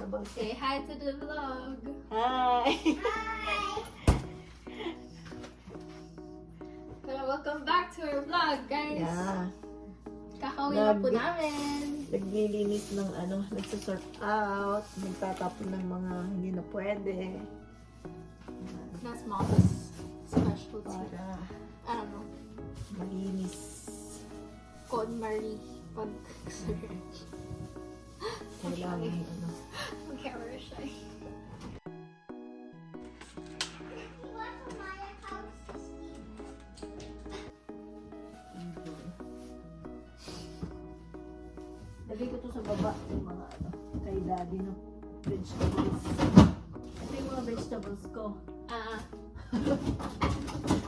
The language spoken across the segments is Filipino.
vegetables. Say hi to the vlog. Hi! Pero welcome back to our vlog, guys. Yeah. Kakauwi na po namin. Naglilinis ng nagsasort out, nagtatapon ng mga hindi na pwede. That's mom's specialty. Para I don't know. malinis. Con Marie pag-search. Kailangan Camera shy. Lagay ko to sa baba yung mga kay daddy no vegetables. Ito yung mga vegetables ko.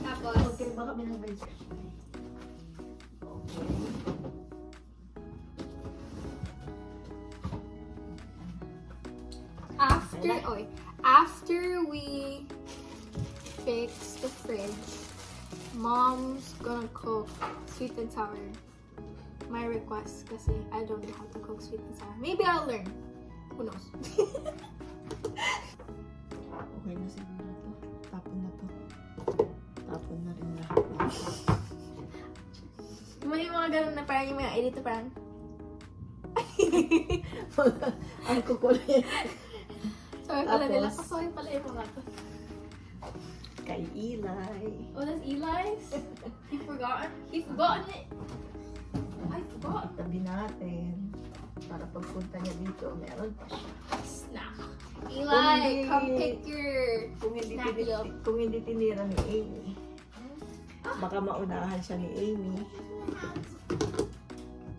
Tapos, Okay ba kami ng vegetables? Okay. after we fix the fridge, mom's gonna cook sweet and sour. My request kasi I don't know how to cook sweet and sour. Maybe I'll learn. Who knows? Okay na siguro to. Tapon na to. Tapon na rin lahat. May mga ganun na parang yung mga edit na parang ang kukulit. sorry pala nila. Tapos, Sorry pala yung mga to. Kay Eli. Oh, that's Eli's? He forgotten? He forgotten it? I forgot. Tabi natin. Para pagpunta niya dito, meron pa siya. Snack. Kung Eli, hindi- come pick your snacky up. Kung hindi tinira ni Amy, baka maunahan siya ni Amy.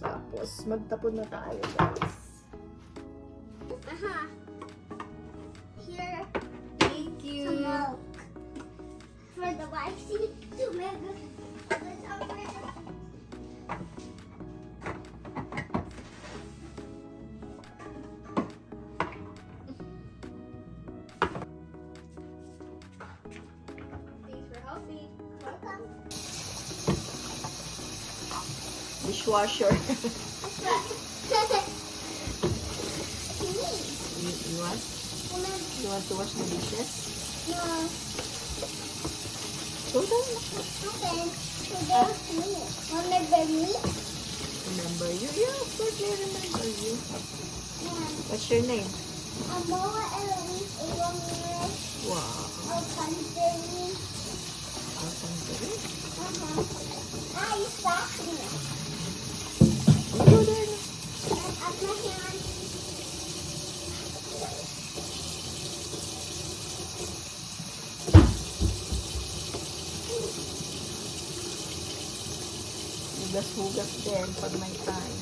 Tapos, magtapon na tayo, guys. Here, Thank you. some milk. For the YC to make the Thanks for helping. welcome. Dishwasher. Me. you want? You want to wash the dishes? No. Go down. Okay. Today, me. Remember me? Remember you? Yeah, of course I remember you. Yeah. What's your name? Amoa Eloise Eloise. Wow. Alcantara. Alcantara. Ah, you stopped me. Go there. Up my hand. Hugas-hugas din pag may time.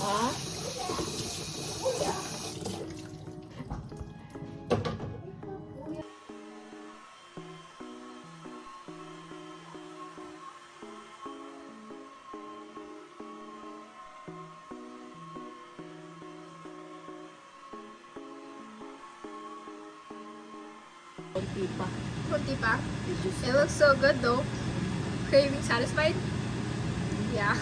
Ha? Kunti pa. Kunti pa. Did you It looks so good though. Craving satisfied? Yeah.